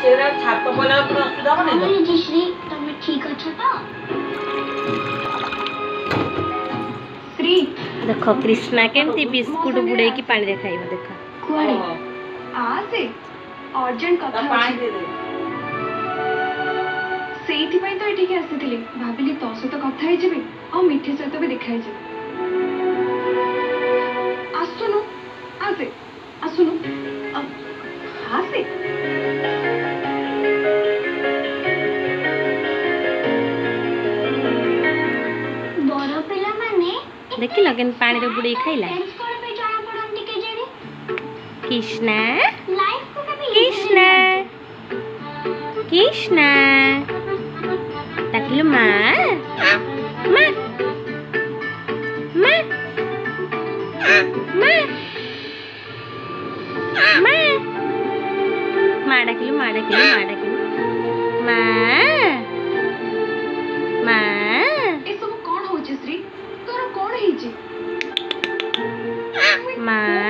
सेरा छाप बोला पूरा सुधा बने बोले जिश्री तुम ठीक अच्छा तो श्री देखो कृष्णा केमती बिस्कुट बुड़े की पानी रे खाइबो देखो कुआड़े आ से अर्जेंट कथा पानी दे दे सेठी पई तो एठी के आसीथिले भाबिली तो सहित कथा हे जेबे आ मिठी सहित भी देखाइ जेबे आसुनु आसे आसुनु आसे बड़ पिला माने देखि लगन पानी रे बुड़े खाइला डांस करबे जाना पड़न के जेरी कृष्णा लाइफ को कभी कृष्णा कृष्णा ताकिलो माँ माँ माँ माँ माँ माँ डाकिलो माँ डाकिलो माँ डाकिलो माँ माँ ए सब कौन होचे श्री तोर कौन हेचे माँ